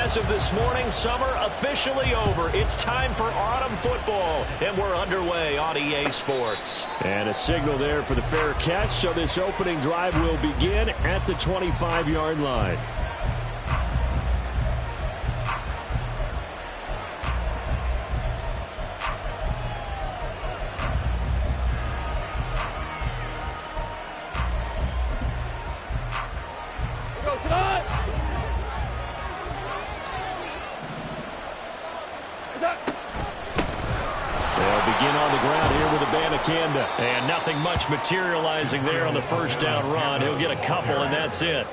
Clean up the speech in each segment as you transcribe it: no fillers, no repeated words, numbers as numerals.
As of this morning, summer officially over. It's time for autumn football, and we're underway on EA Sports. And a signal there for the fair catch, so this opening drive will begin at the 25-yard line. And nothing much materializing there on the first down run. He'll get a couple, and that's it.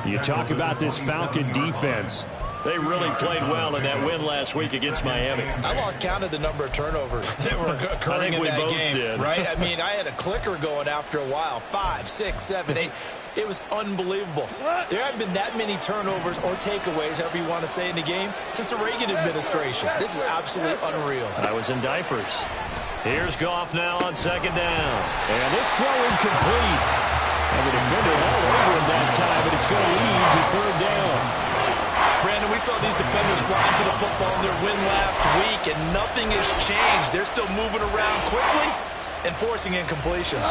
You talk about this Falcon defense. They really played well in that win last week against Miami. I lost count of the number of turnovers that were occurring in that game. Did. Right? I mean, I had a clicker going after a while. 5, 6, 7, 8. It was unbelievable. There haven't been that many turnovers or takeaways, however you want to say, in the game since the Reagan administration. This is absolutely unreal. I was in diapers. Here's Goff now on second down. And this throw incomplete. And the defender all over him that time, but it's going to lead to third down. Brandon, we saw these defenders flying to the football in their win last week, and nothing has changed. They're still moving around quickly and forcing incompletions.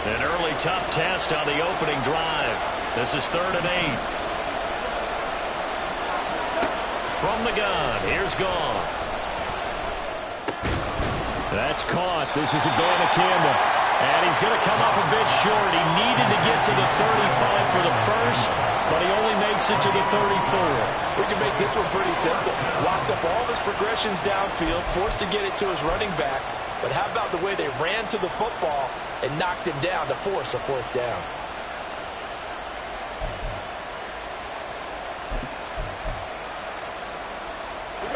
An early tough test on the opening drive. This is 3rd and 8. From the gun, here's Goff. That's caught. This is Abanikanda. And he's going to come up a bit short. He needed to get to the 35 for the first, but he only makes it to the 34. We can make this one pretty simple. Locked up all of his progressions downfield, forced to get it to his running back. But how about the way they ran to the football and knocked him down to force a 4th down?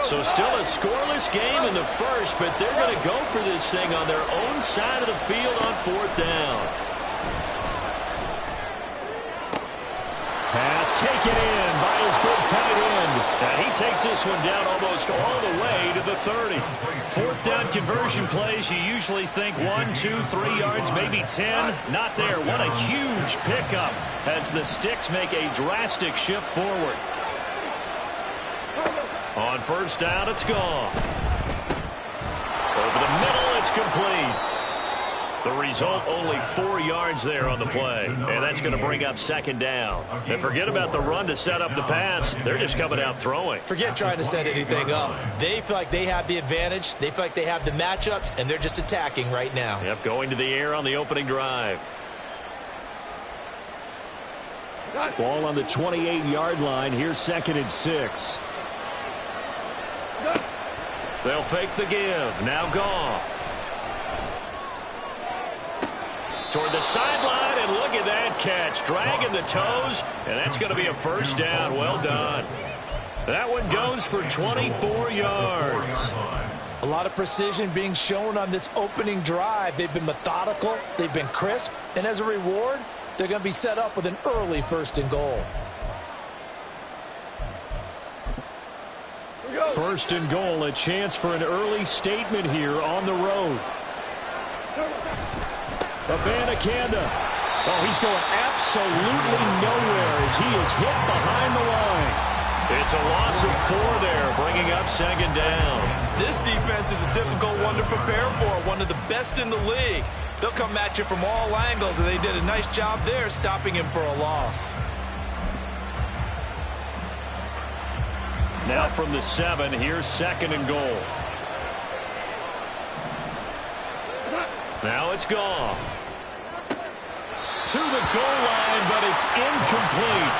So still a scoreless game in the first, but they're going to go for this thing on their own side of the field on 4th down. Pass taken in by his big tight end. And he takes this one down almost all the way to the 30. 4th down conversion plays, you usually think 1, 2, 3 yards, maybe 10. Not there. What a huge pickup as the Sticks make a drastic shift forward. On 1st down, it's gone. Over the middle, it's complete. The result, only 4 yards there on the play. And that's going to bring up 2nd down. And forget about the run to set up the pass. They're just coming out throwing. Forget trying to set anything up. They feel like they have the advantage. They feel like they have the matchups, and they're just attacking right now. Yep, going to the air on the opening drive. Ball on the 28-yard line. Here's 2nd and 6. They'll fake the give. Now Goff. Toward the sideline, and look at that catch. Dragging the toes, and that's going to be a 1st down. Well done. That one goes for 24 yards. A lot of precision being shown on this opening drive. They've been methodical. They've been crisp. And as a reward, they're going to be set up with an early 1st and goal. 1st and goal, a chance for an early statement here on the road. Abanikanda. Oh, he's going absolutely nowhere as he is hit behind the line. It's a loss of 4 there, bringing up 2nd down. This defense is a difficult one to prepare for, one of the best in the league. They'll come at you from all angles, and they did a nice job there stopping him for a loss. Now from the 7, here's 2nd and goal. Now it's Goff. To the goal line, but it's incomplete.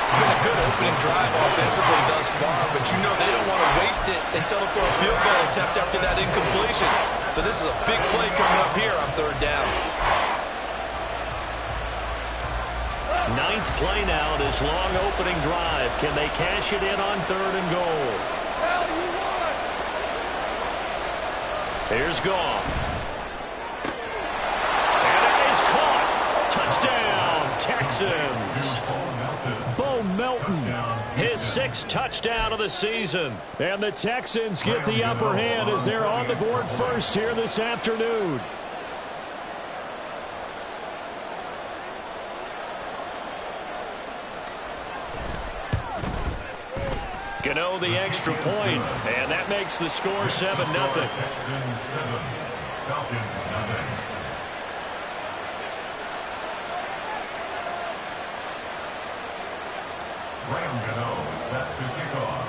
It's been a good opening drive offensively thus far, but you know they don't want to waste it and settle for a field goal attempt after that incompletion. So this is a big play coming up here on 3rd down. 9th play now, this long opening drive. Can they cash it in on 3rd and goal? Here's Goff. And it is caught. Touchdown, Texans. Bo Melton, his 6th touchdown of the season. And the Texans get the upper hand as they're on the board first here this afternoon. Gano the extra point, and that makes the score 7-0. Gano set to kick off.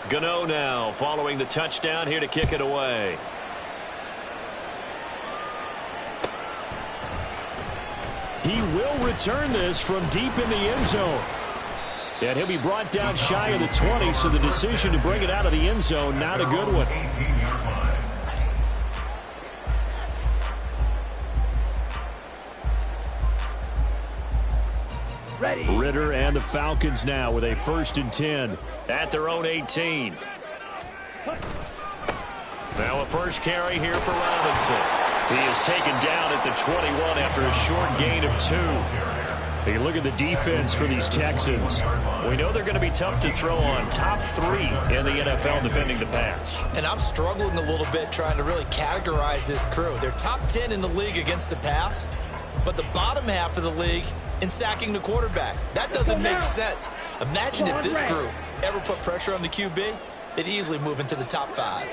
Gano now following the touchdown here to kick it away. He will return this from deep in the end zone. And he'll be brought down shy of the 20, so the decision to bring it out of the end zone, not a good one. Ready. Ritter and the Falcons now with a 1st and 10. At their own 18. Now a first carry here for Robinson. He is taken down at the 21 after a short gain of 2. Hey, look at the defense for these Texans. We know they're going to be tough to throw on. Top 3 in the NFL defending the pass. And I'm struggling a little bit trying to really categorize this crew. They're top 10 in the league against the pass, but the bottom half of the league in sacking the quarterback. That doesn't make sense. Imagine if this group ever put pressure on the QB, they'd easily move into the top 5.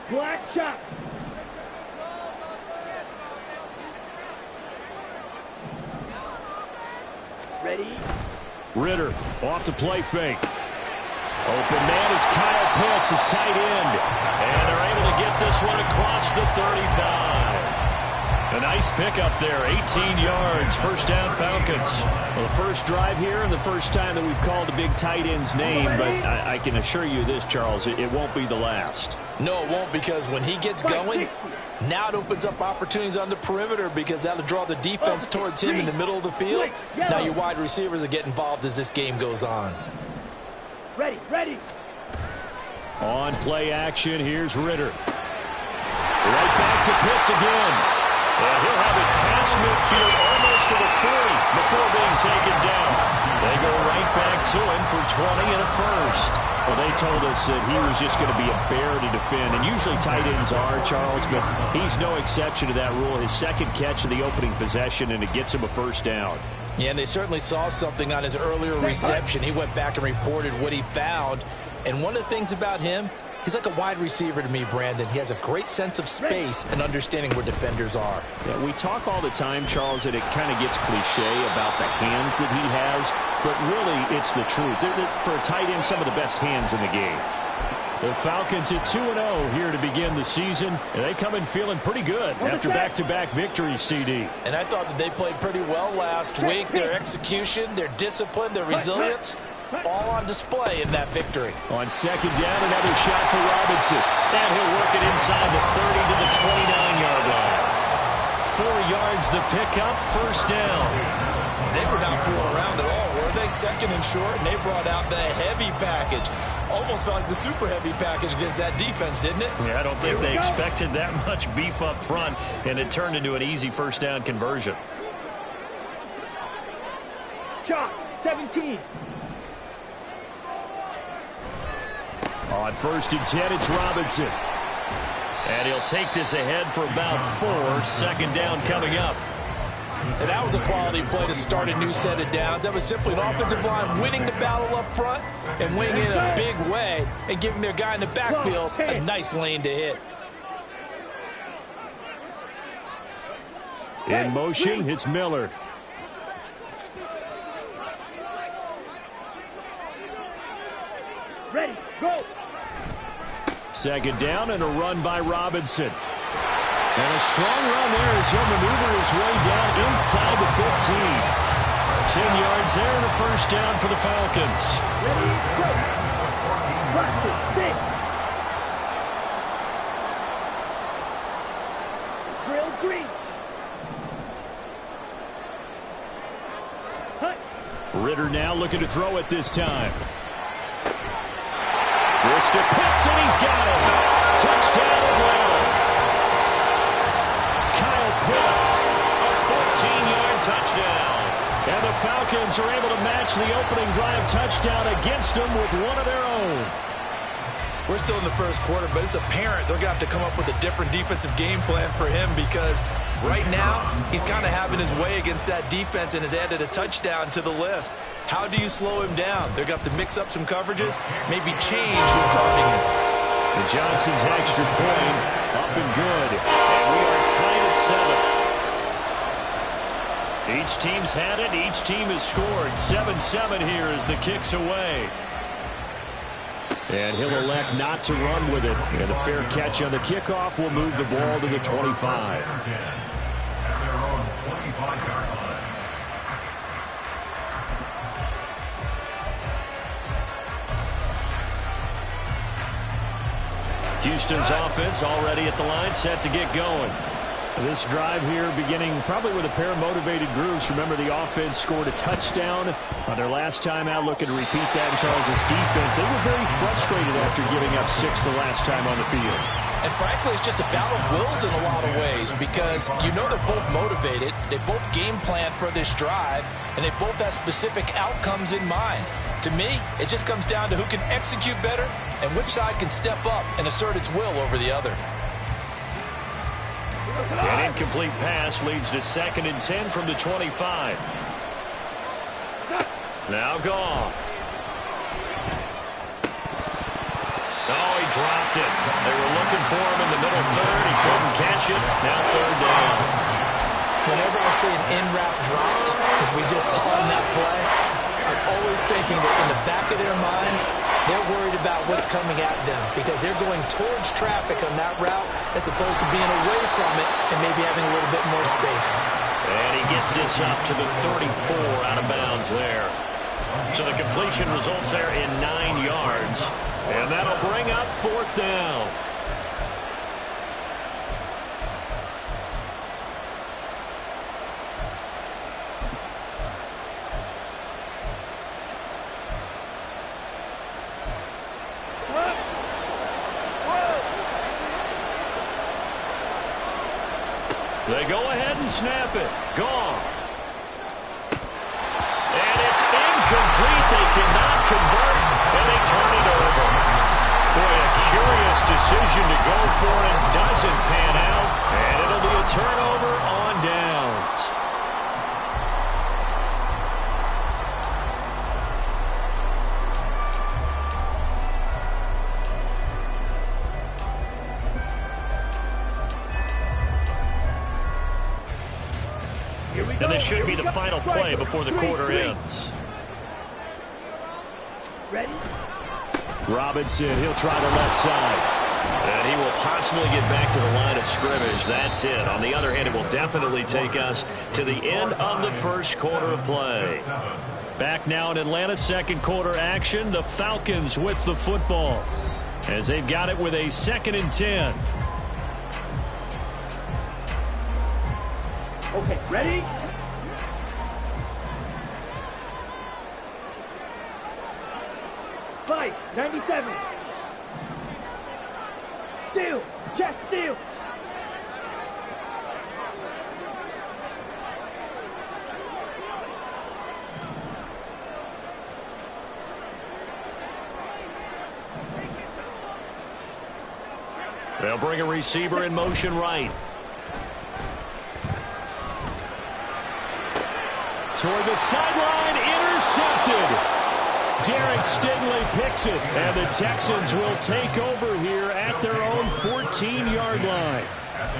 Black shot. Ready. Ritter off the play fake. Open man is Kyle Pitts, his tight end. And they're able to get this one across the 35. A nice pickup there, 18 yards, first down Falcons. Well, the first drive here and the first time that we've called a big tight end's name, but I can assure you this, Charles, it won't be the last. No, it won't, because when he gets going, now it opens up opportunities on the perimeter because that'll draw the defense towards him in the middle of the field. Now your wide receivers will get involved as this game goes on. Ready, ready. On play action, here's Ritter. Right back to Pitts again. And he'll have it past midfield almost to the 40 before being taken down. They go right back to him for 20 and a first. Well, they told us that he was just going to be a bear to defend, and usually tight ends are, Charles, but he's no exception to that rule. His second catch of the opening possession, and it gets him a first down. Yeah, and they certainly saw something on his earlier reception. He went back and reported what he found. And one of the things about him, he's like a wide receiver to me, Brandon. He has a great sense of space and understanding where defenders are. Yeah, we talk all the time, Charles, that it kind of gets cliche about the hands that he has, but really it's the truth. They're, for a tight end, some of the best hands in the game. The Falcons at 2-0 here to begin the season, and they come in feeling pretty good after back-to-back victories, CD. And I thought that they played pretty well last week. Their execution, their discipline, their resilience, all on display in that victory. On second down, another shot for Robinson. And he'll work it inside the 30 to the 29-yard line. 4 yards the pickup, first down. They were not fooling around at all, were they? Second and short, and they brought out the heavy package. Almost felt like the super heavy package against that defense, didn't it? Yeah, I don't think they expected that much beef up front, and it turned into an easy first down conversion. Shot, 17. On first and 10, it's Robinson. And he'll take this ahead for about 4. Second down coming up. And that was a quality play to start a new set of downs. That was simply an offensive line winning the battle up front and winning in a big way and giving their guy in the backfield a nice lane to hit. In motion, it's Miller. Ready, go. Second down and a run by Robinson. And a strong run there as he'll maneuver his way down inside the 15. 10 yards there and a first down for the Falcons. Ready, go. Practice, 6. Drill 3. Hut. Ritter now looking to throw it this time. This to Pitts, and he's got it. Touchdown Atlanta. Kyle Pitts, a 14-yard touchdown. And the Falcons are able to match the opening drive touchdown against them with one of their own. We're still in the first quarter, but it's apparent they're going to have to come up with a different defensive game plan for him because right now he's kind of having his way against that defense and has added a touchdown to the list. How do you slow him down? They're going to have to mix up some coverages, maybe change who's guarding him. And Johnson's extra point up and good. And we are tied at 7. Each team's had it. Each team has scored. 7-7 here as the kick's away. And he'll elect not to run with it. And a fair catch on the kickoff will move the ball to the 25. Houston's offense already at the line, set to get going. This drive here beginning probably with a pair of motivated groups. Remember, the offense scored a touchdown on their last time out. Looking to repeat that in Charles' defense. They were very frustrated after giving up 6 the last time on the field. And frankly, it's just a battle of wills in a lot of ways because you know they're both motivated. They both game plan for this drive, and they both have specific outcomes in mind. To me, it just comes down to who can execute better and which side can step up and assert its will over the other. An incomplete pass leads to 2nd and 10 from the 25. Now Goff. Oh, he dropped it. They were looking for him in the middle third. He couldn't catch it. Now 3rd down. Whenever I see an in-route dropped, as we just saw in that play, I'm always thinking that in the back of their mind, they're worried about what's coming at them because they're going towards traffic on that route as opposed to being away from it and maybe having a little bit more space. And he gets this up to the 34 out of bounds there. So the completion results there in 9 yards. And that'll bring up 4th down. They go ahead and snap it. Goff. And it's incomplete. They cannot convert, and they turn it over. Boy, a curious decision to go for it. Doesn't pan out, and it'll be a turnover on downs. And this should be the final play before the quarter ends. Ready? Robinson, he'll try the left side. And he will possibly get back to the line of scrimmage. That's it. On the other hand, it will definitely take us to the end of the first quarter of play. Back now in Atlanta, 2nd quarter action. The Falcons with the football as they've got it with a 2nd and 10. Okay, ready? Fight, 97. Steal, chest steal. They'll bring a receiver in motion right. Toward the sideline, intercepted. Derek Stingley picks it, and the Texans will take over here at their own 14-yard line.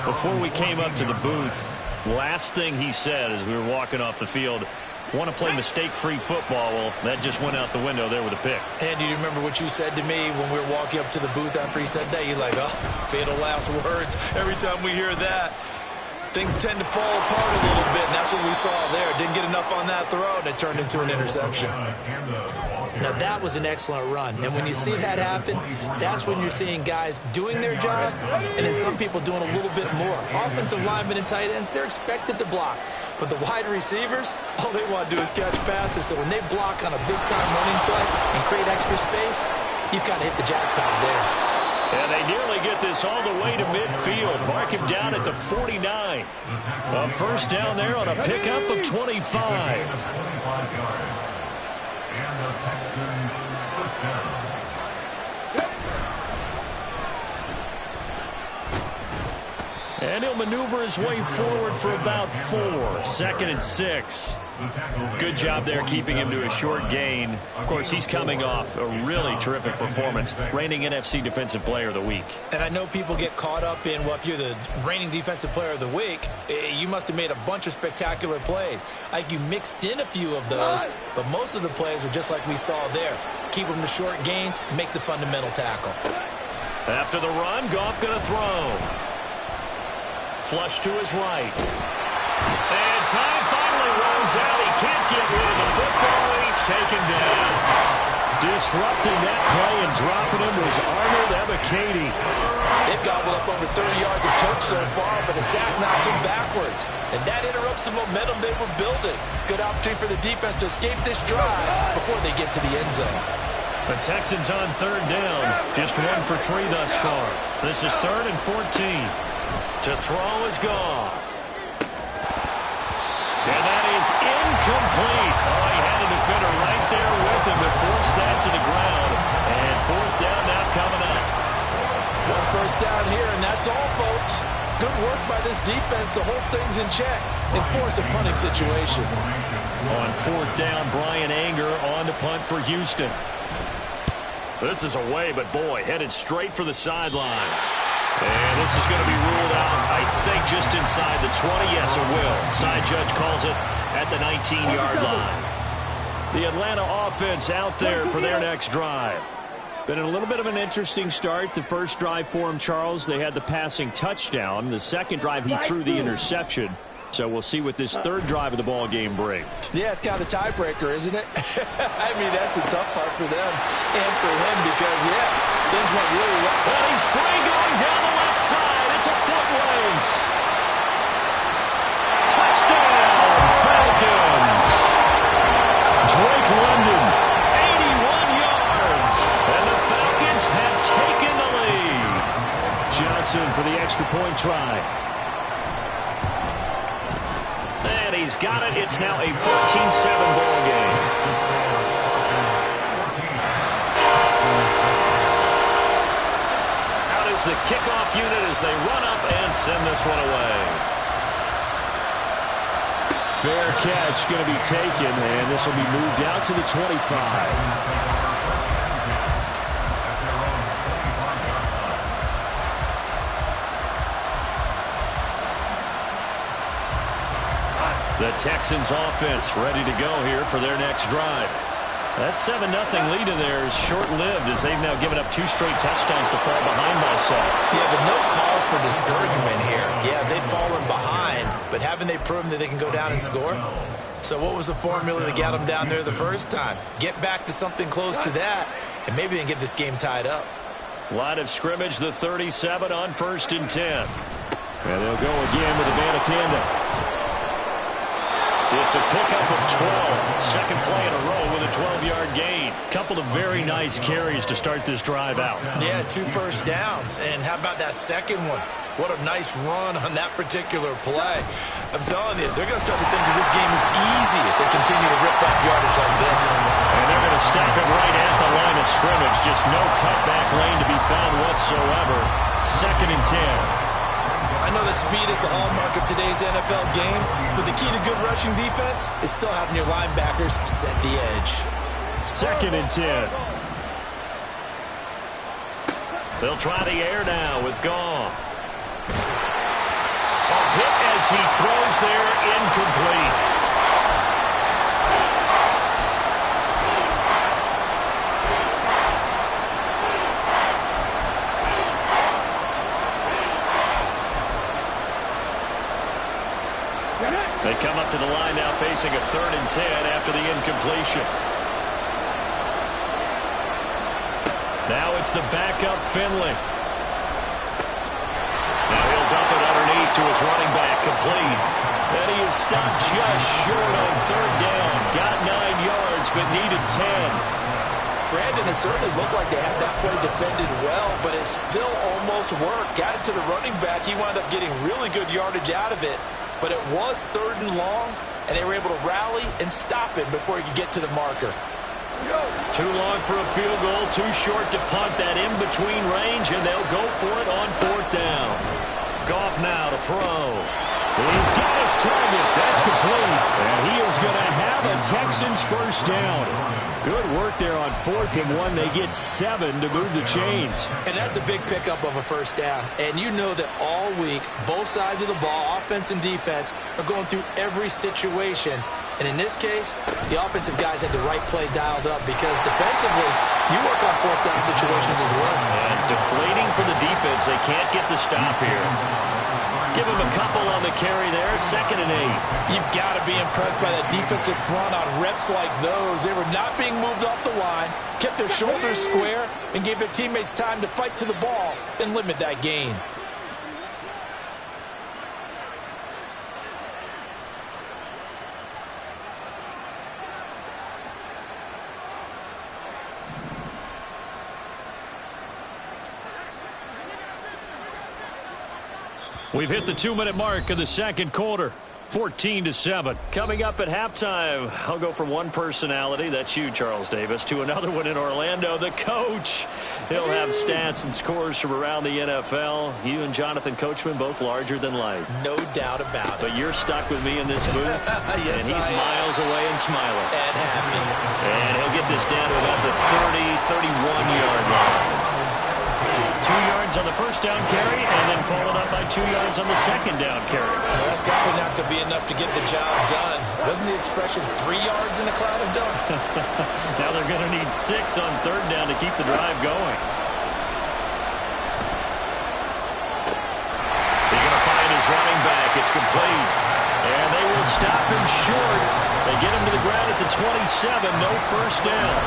Before we came up to the booth, last thing he said as we were walking off the field, want to play mistake-free football. Well, that just went out the window there with a pick. And do you remember what you said to me when we were walking up to the booth after he said that? You're like, oh, fatal last words. Every time we hear that, things tend to fall apart a little bit, and that's what we saw there. Didn't get enough on that throw, and it turned into an interception. Now, that was an excellent run, and when you see that happen, that's when you're seeing guys doing their job, and then some people doing a little bit more. Offensive linemen and tight ends, they're expected to block, but the wide receivers, all they want to do is catch passes, so when they block on a big-time running play and create extra space, you've got to hit the jackpot there. And they nearly get this all the way to midfield. Mark him down at the 49. A first down there on a pickup of 25. And he'll maneuver his way forward for about 4. 2nd and 6. Good job there keeping him to a short gain. Of course, he's coming off a really terrific performance, reigning NFC Defensive Player of the Week. And I know people get caught up in, well, if you're the reigning Defensive Player of the Week, you must have made a bunch of spectacular plays. Like you mixed in a few of those, but most of the plays are just like we saw there. Keep them to short gains, make the fundamental tackle. After the run, Goff going to throw. Flush to his right. And time finally runs out. He can't get rid of the football, and he's taken down. Disrupting that play and dropping him was Arnold Ebiketie. They've gobbled up over 30 yards of turf so far, but the sack knocks them backwards. And that interrupts the momentum they were building. Good opportunity for the defense to escape this drive before they get to the end zone. The Texans on 3rd down. Just 1 for 3 thus far. This is 3rd and 14. To throw is Goff. And that is incomplete. Oh, he had a defender right there with him to force that to the ground. And 4th down now coming up. 1 first down here, and that's all, folks. Good work by this defense to hold things in check and force a punting situation. On 4th down, Brian Anger on to punt for Houston. This is away, but boy, headed straight for the sidelines. And this is going to be ruled out, I think, just inside the 20. Yes, it will. Side judge calls it at the 19-yard line. The Atlanta offense out there for their next drive. Been a little bit of an interesting start. The first drive for him, Charles, they had the passing touchdown. The second drive, he threw the interception. So we'll see what this 3rd drive of the ball game brings. Yeah, it's kind of a tiebreaker, isn't it? I mean, that's the tough part for them and for him because, yeah, things went really well. Well, he's free going down the left side. It's a foot race. Touchdown, Falcons. Drake London. 81 yards. And the Falcons have taken the lead. Johnson for the extra point try. And he's got it. It's now a 14-7 ball game. Out is the kickoff unit as they run up and send this one away. Fair catch going to be taken, and this will be moved out to the 25. The Texans offense ready to go here for their next drive. That 7-0 lead of theirs short-lived as they've now given up 2 straight touchdowns to fall behind by 7. Yeah, but no cause for discouragement here. Yeah, they've fallen behind, but haven't they proven that they can go down and score? So what was the formula that got them down there the first time? Get back to something close to that, and maybe they can get this game tied up. Line of scrimmage, the 37 on 1st and 10. And they'll go again with the Banacanda. It's a pickup of 12. Second play in a row with a 12-yard gain. Couple of very nice carries to start this drive out. Yeah, 2 first downs. And how about that second one? What a nice run on that particular play. I'm telling you, they're going to start to think that this game is easy if they continue to rip off yardage like this. And they're going to stop it right at the line of scrimmage. Just no cutback lane to be found whatsoever. 2nd and 10. I know that speed is the hallmark of today's NFL game, but the key to good rushing defense is still having your linebackers set the edge. 2nd and 10. They'll try the air now with Goff. A hit as he throws there, incomplete. They come up to the line now facing a 3rd and 10 after the incompletion. Now it's the backup Finley. Now he'll dump it underneath to his running back, complete. And he is stopped just short on 3rd down. Got 9 yards, but needed 10. Brandon, it certainly looked like they had that play defended well, but it still almost worked. Got it to the running back. He wound up getting really good yardage out of it. But it was 3rd and long, and they were able to rally and stop it before he could get to the marker. Too long for a field goal, too short to punt that in-between range, and they'll go for it on 4th down. off now to throw. He's got his target. That's complete. And he is going to have a Texans first down. Good work there on 4th and 1. They get 7 to move the chains. And that's a big pickup of a first down. And you know that all week, both sides of the ball, offense and defense, are going through every situation. And in this case, the offensive guys had the right play dialed up because defensively, you work on 4th down situations as well. And deflating for the defense. They can't get the stop here. Give him a couple on the carry there, 2nd and 8. You've got to be impressed by that defensive front on reps like those. They were not being moved off the line, kept their shoulders square, and gave their teammates time to fight to the ball and limit that gain. We've hit the 2-minute mark of the second quarter. 14-7. Coming up at halftime, I'll go from one personality, that's you, Charles Davis, to another one in Orlando, the coach. He'll have stats and scores from around the NFL. You and Jonathan Coachman, both larger than life. No doubt about it. But you're stuck with me in this booth, yes, and he's miles away and smiling. And happy. And he'll get this down to about the 30, 31-yard line. 2 yards on the first down carry, and then followed up by 2 yards on the second down carry. Well, that's definitely not going to be enough to get the job done. Wasn't the expression 3 yards in a cloud of dust? Now they're going to need 6 on third down to keep the drive going. He's going to find his running back. It's complete. And they will stop him short. They get him to the ground at the 27. No first down.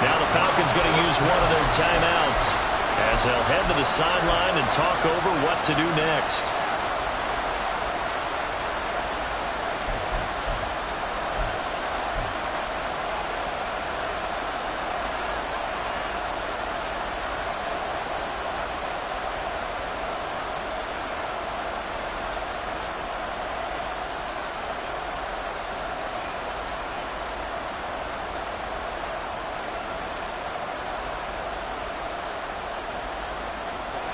Now the Falcons going to use one of their timeouts as they'll head to the sideline and talk over what to do next.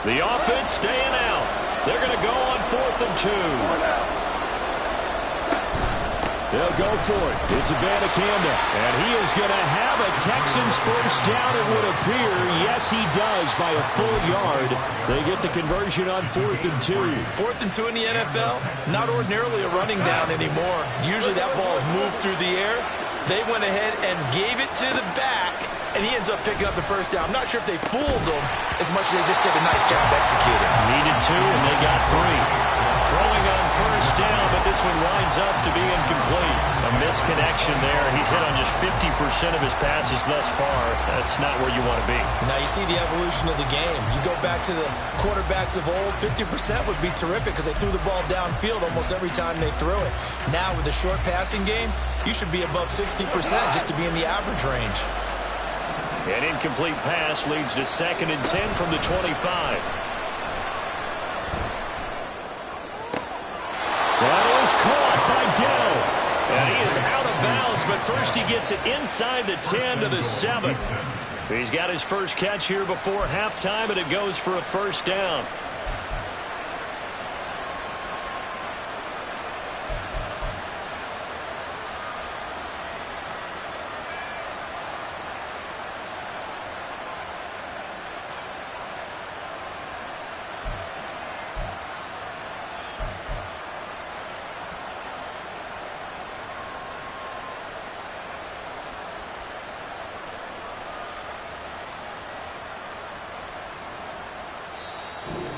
The offense staying out. They're going to go on 4th and 2. They'll go for it. It's Abanikanda. And he is going to have a Texans first down, it would appear. Yes, he does by a full yard. They get the conversion on 4th and 2. 4th and 2 in the NFL, not ordinarily a running down anymore. Usually that ball is moved through the air. They went ahead and gave it to the back, and he ends up picking up the first down. I'm not sure if they fooled him as much as they just did a nice job executing. Needed 2, and they got 3. Throwing on first down, but this one winds up to be incomplete. A misconnection there. He's hit on just 50% of his passes thus far. That's not where you want to be. Now you see the evolution of the game. You go back to the quarterbacks of old, 50% would be terrific because they threw the ball downfield almost every time they threw it. Now with the short passing game, you should be above 60% just to be in the average range. An incomplete pass leads to 2nd and 10 from the 25. That is caught by Dell. And he is out of bounds, but first he gets it inside the 10 to the 7. He's got his first catch here before halftime, and it goes for a first down.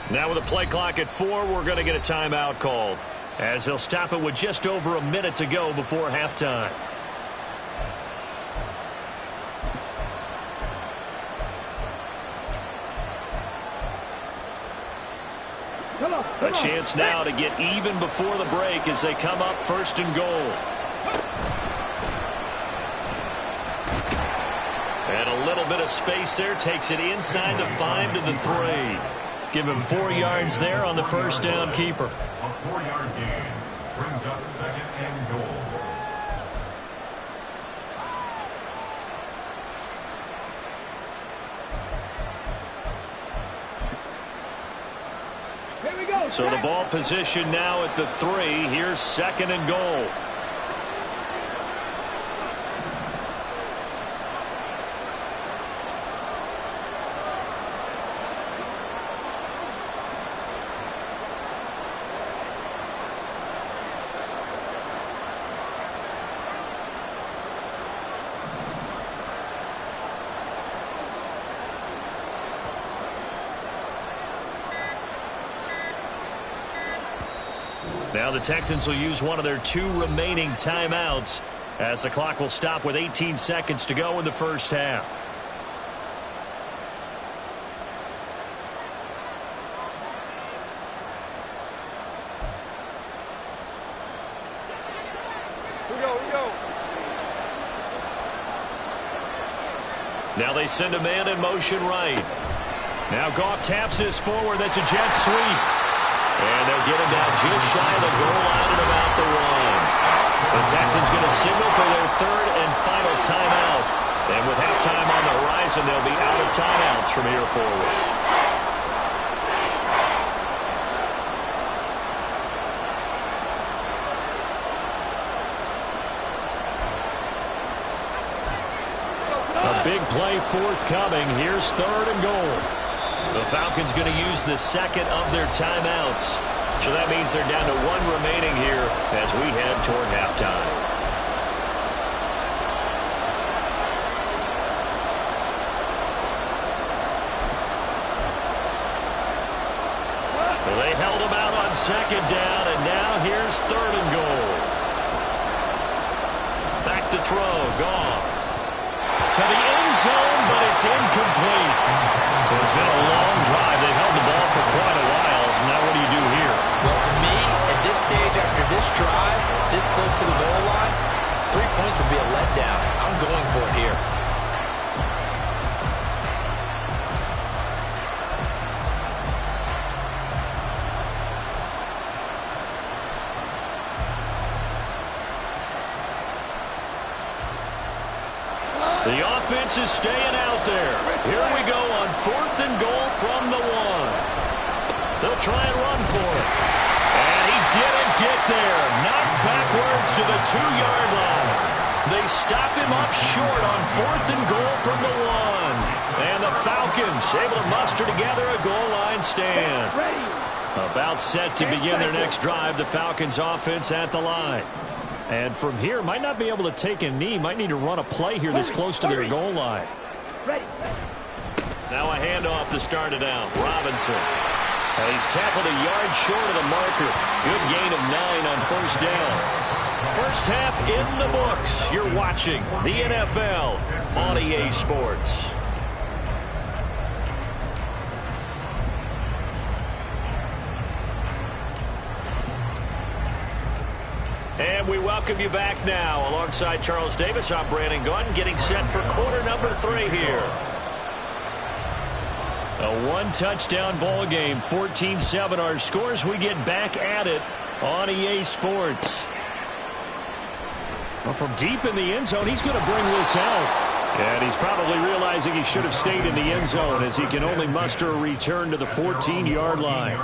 Now with a play clock at 4, we're going to get a timeout called, as they'll stop it with just over a minute to go before halftime. A chance now to get even before the break as they come up 1st and goal. And a little bit of space there takes it inside the 5 to the 3. Give him 4 yards there on the first down keeper. A 4-yard gain brings up 2nd and goal. Here we go. So the ball position now at the 3. Here's 2nd and goal. Now the Texans will use one of their 2 remaining timeouts as the clock will stop with 18 seconds to go in the first half. We go. Now they send a man in motion right. Now Goff taps this forward. That's a jet sweep. And they'll get him down just shy of the goal line at about the 1. The Texans going to signal for their 3rd and final timeout. And with halftime on the horizon, they'll be out of timeouts from here forward. A big play forthcoming. Here's 3rd and goal. The Falcons going to use the 2nd of their timeouts. So that means they're down to 1 remaining here as we head toward halftime. Well, they held him out on 2nd down, and now here's 3rd and goal. Back to throw. Goff. To the end zone, but it's incomplete. So it's been a long drive. They've held the ball for quite a while. Now what do you do here? Well, to me, at this stage after this drive, this close to the goal line, 3 points would be a letdown. I'm going for it here. The offense is staying out there. Here we go on 4th and goal from the 1. They'll try and run for it. And he didn't get there. Knocked backwards to the 2-yard line. They stop him up short on 4th and goal from the 1. And the Falcons able to muster together a goal line stand. About set to begin their next drive. The Falcons offense at the line. And from here, might not be able to take a knee. Might need to run a play here that's close to their goal line. Now a handoff to start it out. Robinson. And he's tackled a yard short of the marker. Good gain of 9 on 1st down. First half in the books. You're watching the NFL on EA Sports. And we welcome you back now. Alongside Charles Davis, I'm Brandon Gunn, getting set for quarter number 3 here. A 1-touchdown ball game, 14-7 our scores. We get back at it on EA Sports. Well, from deep in the end zone, he's going to bring this out. And he's probably realizing he should have stayed in the end zone as he can only muster a return to the 14-yard line.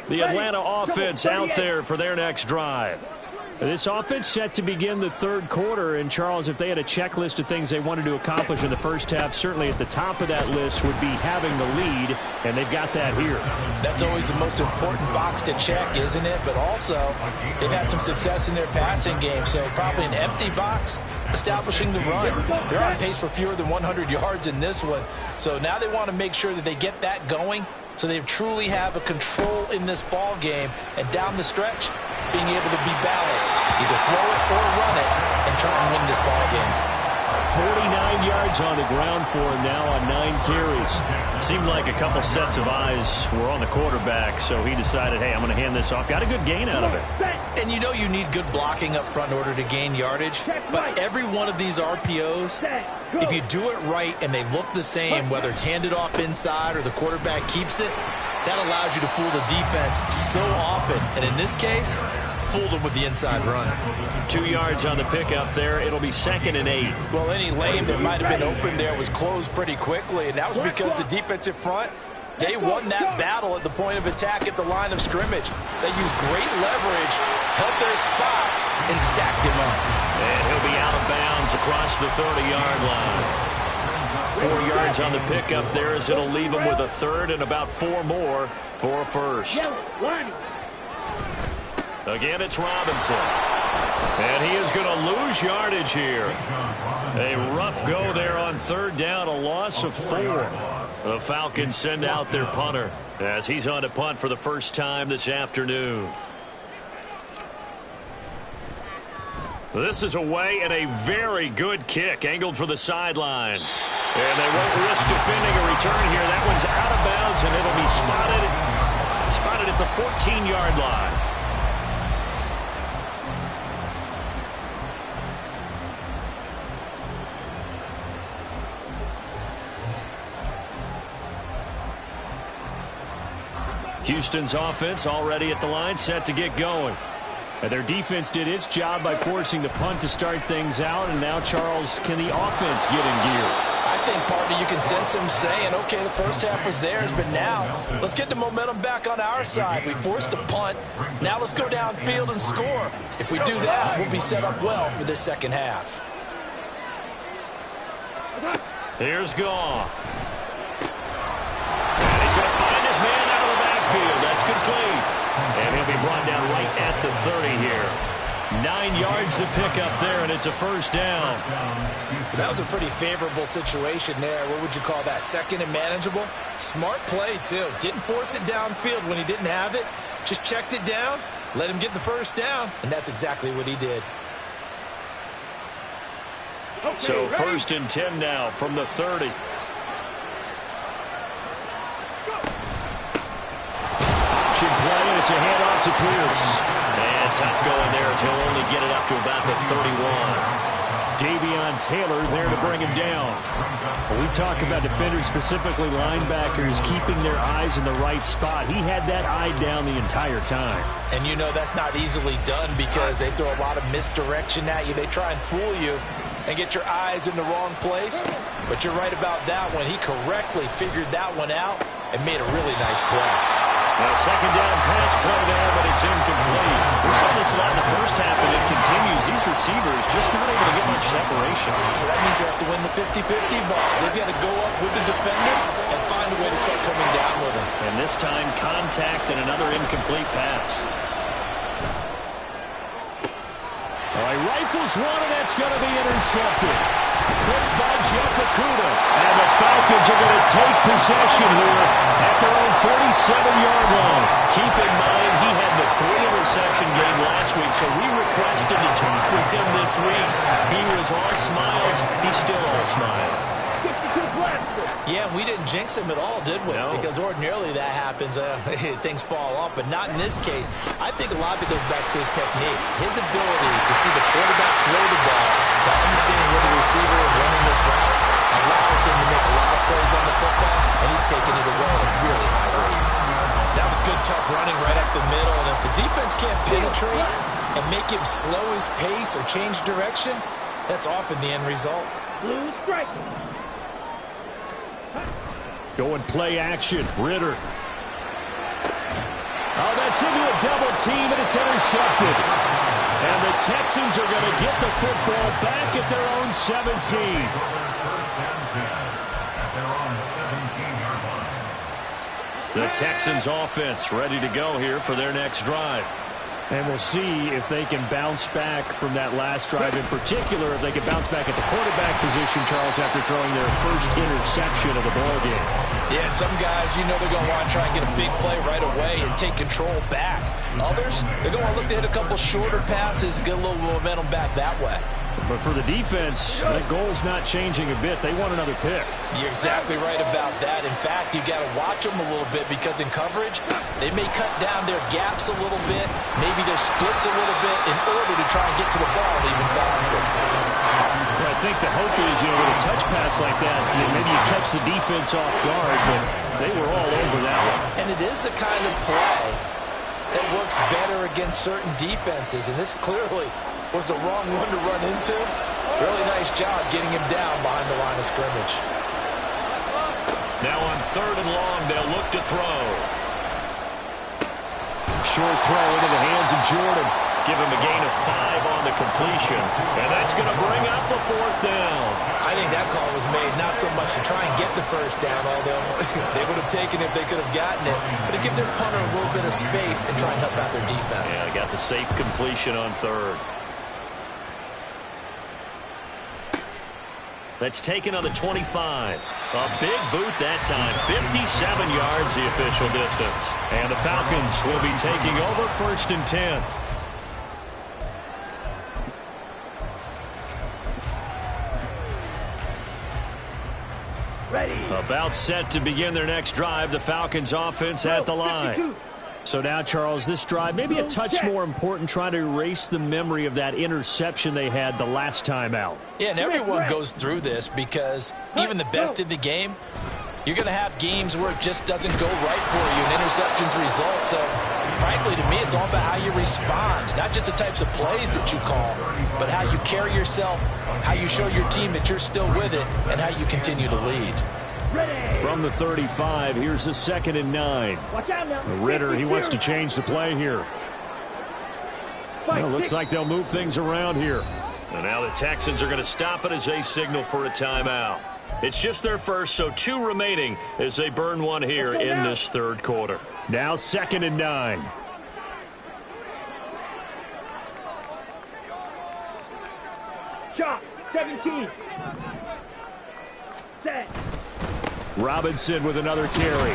The Atlanta offense out there for their next drive. This offense set to begin the 3rd quarter. And, Charles, if they had a checklist of things they wanted to accomplish in the first half, certainly at the top of that list would be having the lead, and they've got that here. That's always the most important box to check, isn't it? But also, they've had some success in their passing game, so probably an empty box establishing the run. They're on pace for fewer than 100 yards in this one, so now they want to make sure that they get that going so they truly have a control in this ball game, and down the stretch, being able to be balanced, either throw it or run it, and try and win this ball game. 49 yards on the ground for him now on 9 carries. It seemed like a couple sets of eyes were on the quarterback, so he decided, hey, I'm going to hand this off. Got a good gain out of it. And you know you need good blocking up front in order to gain yardage, but every one of these RPOs, if you do it right and they look the same, whether it's handed off inside or the quarterback keeps it, that allows you to fool the defense so often. And in this case, fooled him with the inside run. 2 yards on the pickup there. It'll be 2nd and 8. Well, any lane that might have been open there was closed pretty quickly, and that was because the defensive front, they won that battle at the point of attack at the line of scrimmage. They used great leverage, held their spot, and stacked him up. And he'll be out of bounds across the 30-yard line. 4 yards on the pickup there as it'll leave him with a 3rd and about 4 more for a first. Again, it's Robinson. And he is going to lose yardage here. A rough go there on 3rd down, a loss of 4. The Falcons send out their punter as he's on to punt for the first time this afternoon. This is away and a very good kick angled for the sidelines. And they won't risk defending a return here. That one's out of bounds, and it'll be spotted at the 14-yard line. Houston's offense already at the line, set to get going. And their defense did its job by forcing the punt to start things out. And now, Charles, can the offense get in gear? I think, partner, you can sense them saying, okay, the first half was theirs, but now let's get the momentum back on our side. We forced a punt. Now let's go downfield and score. If we do that, we'll be set up well for this second half. Here's Goff. And he's going to find his man out of the backfield. That's complete. And he'll be brought down right at the 30 here. 9 yards to pick up there, and it's a first down. That was a pretty favorable situation there. What would you call that? 2nd and manageable? Smart play, too. Didn't force it downfield when he didn't have it. Just checked it down, let him get the first down, and that's exactly what he did. So 1st and 10 now from the 30. Play, and it's a handoff to Pierce. And tough going there as he'll only get it up to about the 31. Davion Taylor there to bring him down. When we talk about defenders, specifically linebackers, keeping their eyes in the right spot. He had that eye down the entire time. And you know that's not easily done because they throw a lot of misdirection at you. They try and fool you and get your eyes in the wrong place. But you're right about that one. He correctly figured that one out and made a really nice play. A 2nd down pass play there, but it's incomplete. We saw this a lot in the first half, and it continues. These receivers just not able to get much separation. So that means they have to win the 50-50 balls. They've got to go up with the defender and find a way to start coming down with him. And this time, contact and another incomplete pass. All right, rifles one, and that's going to be intercepted. Picked by Jeff Okudah. And the Falcons are going to take possession here at their own 47-yard line. Keep in mind, he had the 3-interception game last week, so we requested to talk with him this week. He was all smiles. He's still all smile. Yeah, we didn't jinx him at all, did we? No. Because ordinarily that happens. Things fall off, but not in this case. I think a lot of it goes back to his technique. His ability to see the quarterback throw the ball by understanding where the receiver is running this route allows him to make a lot of plays on the football, and he's taking it away at a really high rate. That was good, tough running right up the middle, and if the defense can't penetrate and make him slow his pace or change direction, that's often the end result. Blue strike. Going play action. Ritter. Oh, that's into a double team, and it's intercepted. And the Texans are going to get the football back at their own 17. The Texans offense ready to go here for their next drive. And we'll see if they can bounce back from that last drive. In particular, if they can bounce back at the quarterback position, Charles, after throwing their first interception of the ballgame. Yeah, and some guys, you know they're going to want to try and get a big play right away and take control back. Others, they're going to look to hit a couple shorter passes, get a little momentum back that way. But for the defense, that goal's not changing a bit. They want another pick. You're exactly right about that. In fact, you got to watch them a little bit because in coverage, they may cut down their gaps a little bit, maybe their splits a little bit in order to try and get to the ball even faster. Well, I think the hope is, with a touch pass like that, maybe you catch the defense off guard, but they were all over that one. And it is the kind of play that works better against certain defenses, and this clearly was the wrong one to run into. Really nice job getting him down behind the line of scrimmage. Now on 3rd and long, they'll look to throw. Short throw into the hands of Jordan. Give him a gain of 5 on the completion, and that's going to bring up a 4th down. I think that call was made not so much to try and get the first down, although they would have taken it if they could have gotten it, but to give their punter a little bit of space and try and help out their defense. Yeah, they got the safe completion on 3rd. That's taken on the 25. A big boot that time. 57 yards the official distance. And the Falcons will be taking over 1st and 10. Ready. About set to begin their next drive. The Falcons offense at the line. So now, Charles, this drive maybe a touch more important, trying to erase the memory of that interception they had the last time out. Yeah, and everyone goes through this because even the best in the game, you're going to have games where it just doesn't go right for you and interceptions result. So, frankly, to me, it's all about how you respond, not just the types of plays that you call, but how you carry yourself, how you show your team that you're still with it, and how you continue to lead. From the 35, here's the 2nd and 9. Watch out now. Ritter, he wants to change the play here. Well, looks like they'll move things around here. And now the Texans are going to stop it as they signal for a timeout. It's just their first, so 2 remaining as they burn one here in this 3rd quarter. Now 2nd and 9. Shot. 17. Set. Robinson with another carry.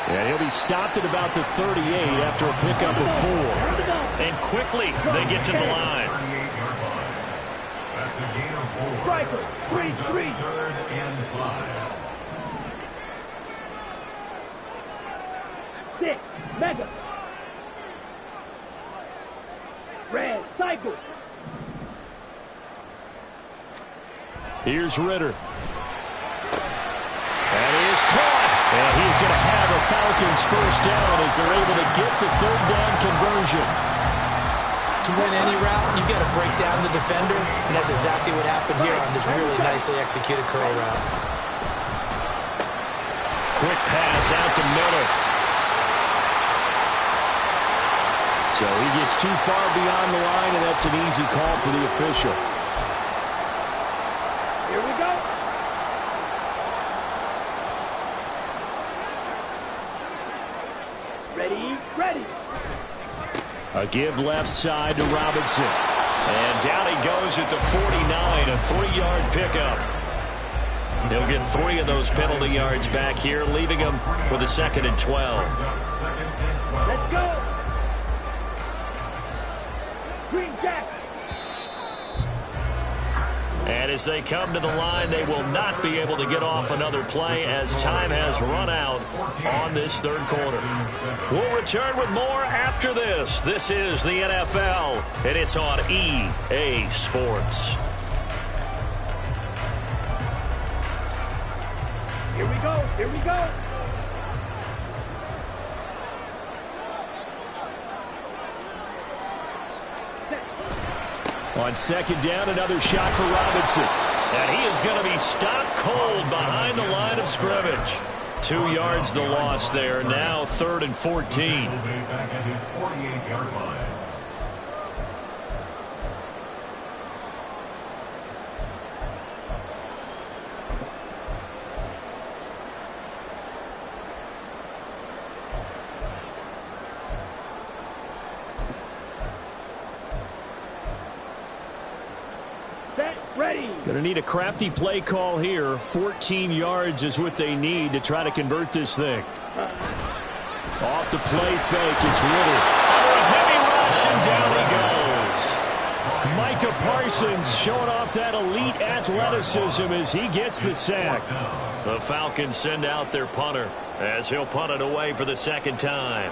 And he'll be stopped at about the 38 after a pickup of 4. And quickly they get to the line. That's a gain of 4. Striker. 3-3. 3rd and 5. 6. Mega. Red. Cycle. Here's Ritter. That is caught. And he's going to have a Falcons first down as they're able to get the 3rd down conversion. To win any route, you've got to break down the defender, and that's exactly what happened here on this really nicely executed curl route. Quick pass out to Miller. So he gets too far beyond the line, and that's an easy call for the official. Here we go. Ready, ready. A give left side to Robinson. And down he goes at the 49, a 3-yard pickup. He'll get 3 of those penalty yards back here, leaving him with a 2nd and 12. Let's go. Green Jack. And as they come to the line, they will not be able to get off another play as time has run out on this 3rd quarter. We'll return with more after this. This is the NFL, and it's on EA Sports. Here we go. Here we go. On 2nd down, another shot for Robinson. And he is going to be stopped cold behind the line of scrimmage. 2 yards the loss there. Now 3rd and 14. Back at his 48-yard line. Set, ready. Going to need a crafty play call here. 14 yards is what they need to try to convert this thing. Off the play fake, it's Ritter. Under a heavy rush, and down he goes. Micah Parsons showing off that elite athleticism as he gets the sack. The Falcons send out their punter as he'll punt it away for the 2nd time.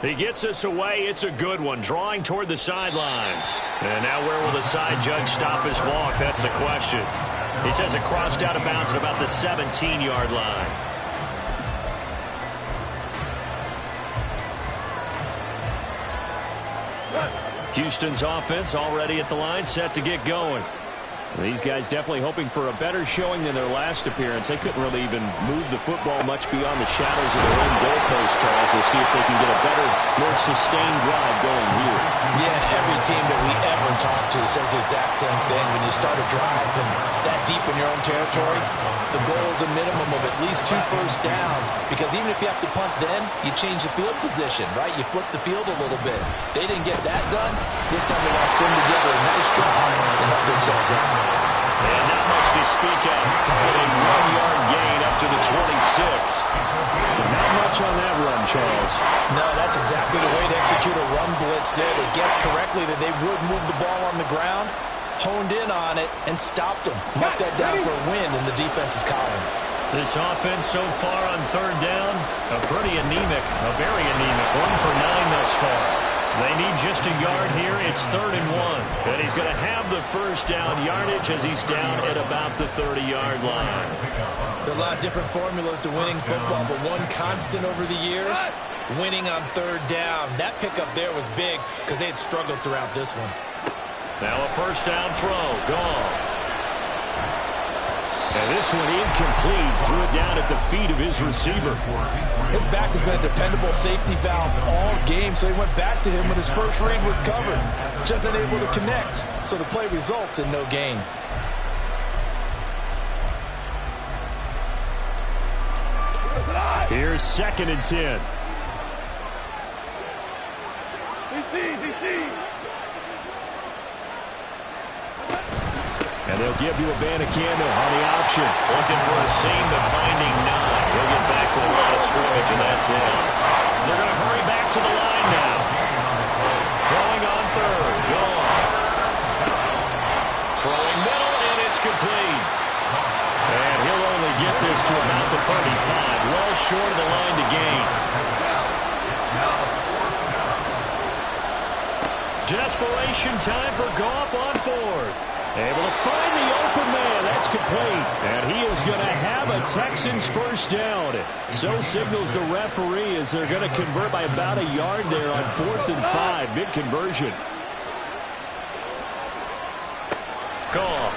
He gets us away. It's a good one, drawing toward the sidelines. And now where will the side judge stop his walk? That's the question. He says it crossed out of bounds at about the 17-yard line. Houston's offense already at the line, set to get going. These guys definitely hoping for a better showing than their last appearance. They couldn't really even move the football much beyond the shadows of their own goalpost, Charles. We'll see if they can get a better, more sustained drive going here. Yeah, and every team that we ever talk to says the exact same thing. When you start a drive from that deep in your own territory, the goal is a minimum of at least 2 first downs, because even if you have to punt then, you change the field position, right? You flip the field a little bit. They didn't get that done. This time they got to string together a nice drive and help themselves out. And not much to speak of. A 1-yard gain up to the 26. Not much on that run, Charles. No, that's exactly the way to execute a run blitz there. They guessed correctly that they would move the ball on the ground, honed in on it, and stopped them. Mark that down for a win in the defense's column. This offense so far on third down, a pretty anemic, a very anemic. 1 for 9 thus far. They need just a yard here. It's 3rd and 1. And he's going to have the first down yardage as he's down at about the 30-yard line. There are a lot of different formulas to winning football, but one constant over the years, winning on third down. That pickup there was big because they had struggled throughout this one. Now a first down throw. Gone. And this one incomplete. Threw it down at the feet of his receiver. His back has been a dependable safety valve all game, so he went back to him when his first read was covered. Just unable to connect, so the play results in no gain. Here's 2nd and 10. And they'll give you a Bandicano on the option. Looking for a seam, but finding none. He'll get back to the line of scrimmage, and that's it. They're going to hurry back to the line now. Throwing on third. Gone. Throwing middle, and it's complete. And he'll only get this to about the 35. Well short of the line to gain. Desperation time for Goff on 4th. Able to find the open man. That's complete. And he is going to have a Texans first down. So signals the referee as they're going to convert by about a yard there on 4th and 5. Big conversion. Goff.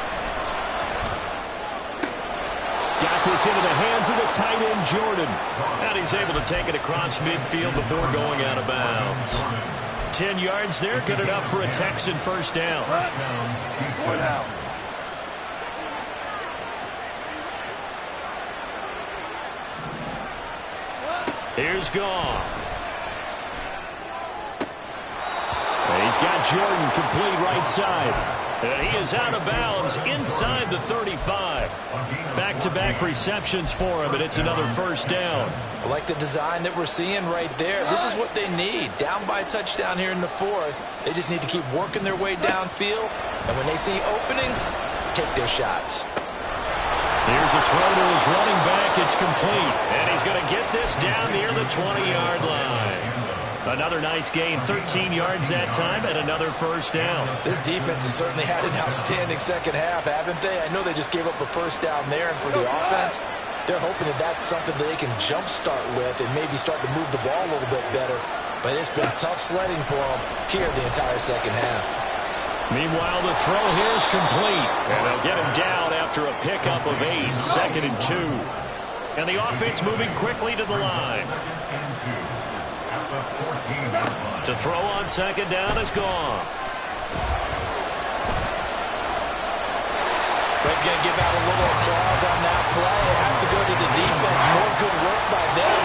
Got this into the hands of the tight end, Jordan. And he's able to take it across midfield before going out of bounds. 10 yards there, good enough for a Texan first down. Here's Goff. He's got Jordan complete right side. And he is out of bounds inside the 35. Back-to-back receptions for him, and it's another first down. I like the design that we're seeing right there. This is what they need. Down by a touchdown here in the 4th. They just need to keep working their way downfield. And when they see openings, take their shots. Here's a throw to his running back. It's complete. And he's going to get this down near the 20-yard line. Another nice gain, 13 yards that time, and another first down. This defense has certainly had an outstanding second half, haven't they? I know they just gave up a first down there, and for the offense, they're hoping that that's something that they can jumpstart with and maybe start to move the ball a little bit better. But it's been tough sledding for them here the entire second half. Meanwhile, the throw here is complete, and they'll get him down after a pickup of 8, 2nd and 2. And the offense moving quickly to the line. To throw on 2nd down is Goff. They're going to give out a little applause on that play. It has to go to the defense. More good work by them.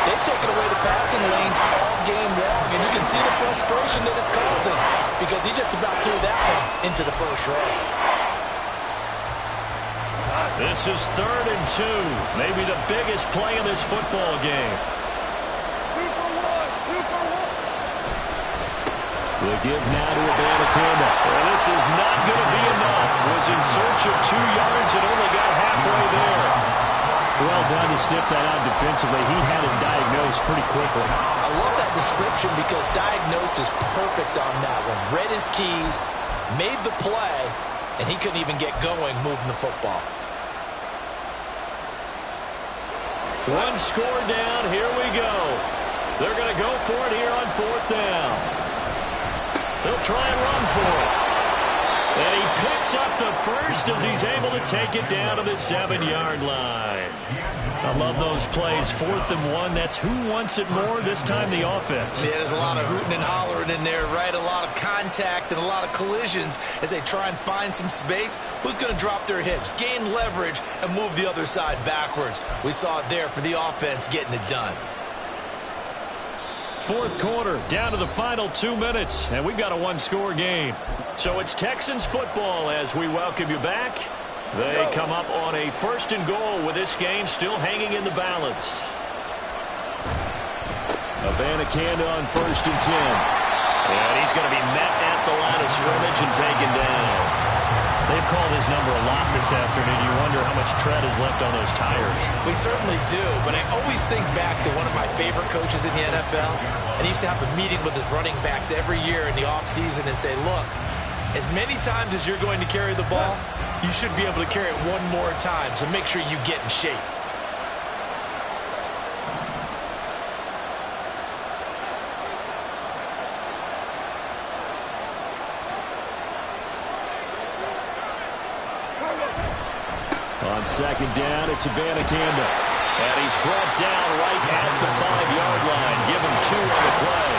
They've taken away the passing lanes all game long, and you can see the frustration that it's causing because he just about threw that one into the first row. This is 3rd and 2. Maybe the biggest play in this football game. We'll give now to Bandicano. Well, this is not going to be enough. Was in search of 2 yards and only got halfway there. Well done to sniff that out defensively. He had it diagnosed pretty quickly. I love that description because diagnosed is perfect on that one. Read his keys, made the play, and he couldn't even get going moving the football. One score down. Here we go. They're going to go for it here on 4th down. They'll try and run for it. And he picks up the first as he's able to take it down to the 7-yard line. I love those plays. 4th and 1. That's who wants it more this time, the offense. Yeah, there's a lot of hooting and hollering in there, right? A lot of contact and a lot of collisions as they try and find some space. Who's going to drop their hips, gain leverage, and move the other side backwards? We saw it there for the offense getting it done. 4th quarter, down to the final 2 minutes, and we've got a 1-score game. So it's Texans football as we welcome you back. They come up on a 1st and goal with this game still hanging in the balance. Abanikanda on 1st and 10. And he's going to be met at the line of scrimmage and taken down. They've called his number a lot this afternoon. You wonder how much tread is left on those tires. We certainly do, but I always think back to one of my favorite coaches in the NFL, and he used to have a meeting with his running backs every year in the offseason and say, look, as many times as you're going to carry the ball, you should be able to carry it one more time, so make sure you get in shape. On 2nd down, it's Abanikanda. And he's brought down right at the 5-yard line. Give him 2 on the play.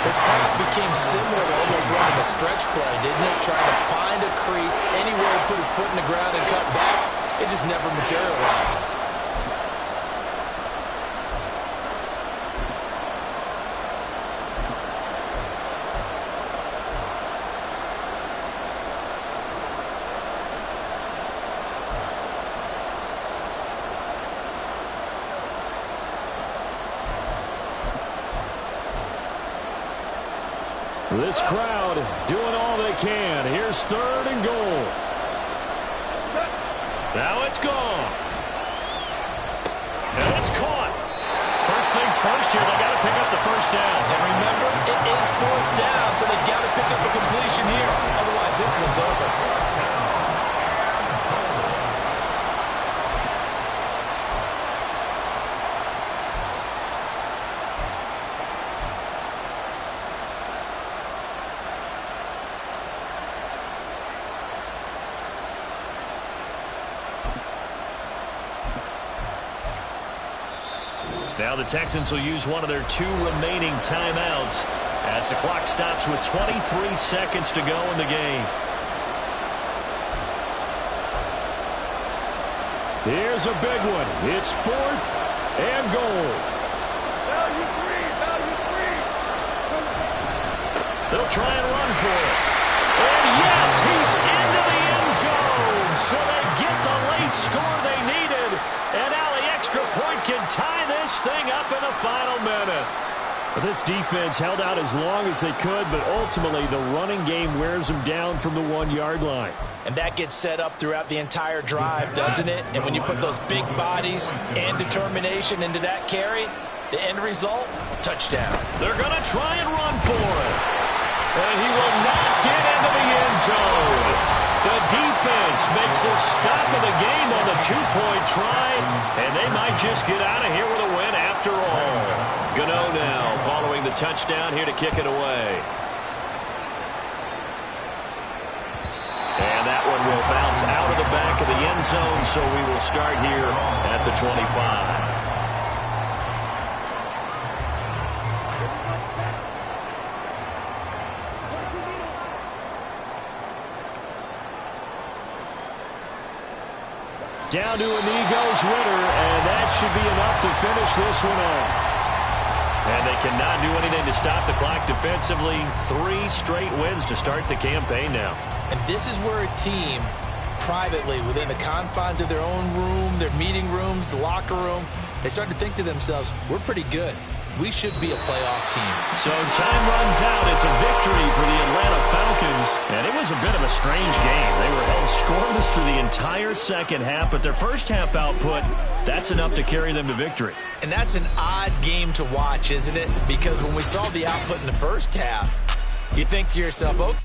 His path became similar to almost running a stretch play, didn't it? Trying to find a crease, anywhere to put his foot in the ground and cut back. It just never materialized. This crowd doing all they can. Here's 3rd and goal. Now it's gone. And it's caught. First things first here, they got to pick up the 1st down. And remember, it is 4th down, so they got to pick up a completion here. Otherwise, this one's over. Now the Texans will use one of their 2 remaining timeouts as the clock stops with 23 seconds to go in the game. Here's a big one. It's 4th and goal. Value free, value free. They'll try and run for it. And yes, he's into the end zone. So they get the late score they needed. And now the extra point can tie this thing up in the final minute. This defense held out as long as they could, but ultimately the running game wears them down from the 1-yard line. And that gets set up throughout the entire drive, doesn't it? And when you put those big bodies and determination into that carry, the end result, touchdown. They're going to try and run for it. And he will not get into the end zone. The defense makes the stop of the game on the 2-point try, and they might just get out of here with a win after all. Gano now following the touchdown here to kick it away. And that one will bounce out of the back of the end zone, so we will start here at the 25. Down to a knee goes Ritter, and that should be enough to finish this one off. And they cannot do anything to stop the clock defensively. 3 straight wins to start the campaign now. And this is where a team, privately, within the confines of their own room, their meeting rooms, the locker room, they start to think to themselves, we're pretty good. We should be a playoff team. So time runs out. It's a victory for the Atlanta Falcons. And it was a bit of a strange game. They were held scoreless through the entire second half, but their first half output, that's enough to carry them to victory. And that's an odd game to watch, isn't it? Because when we saw the output in the first half, you think to yourself, okay,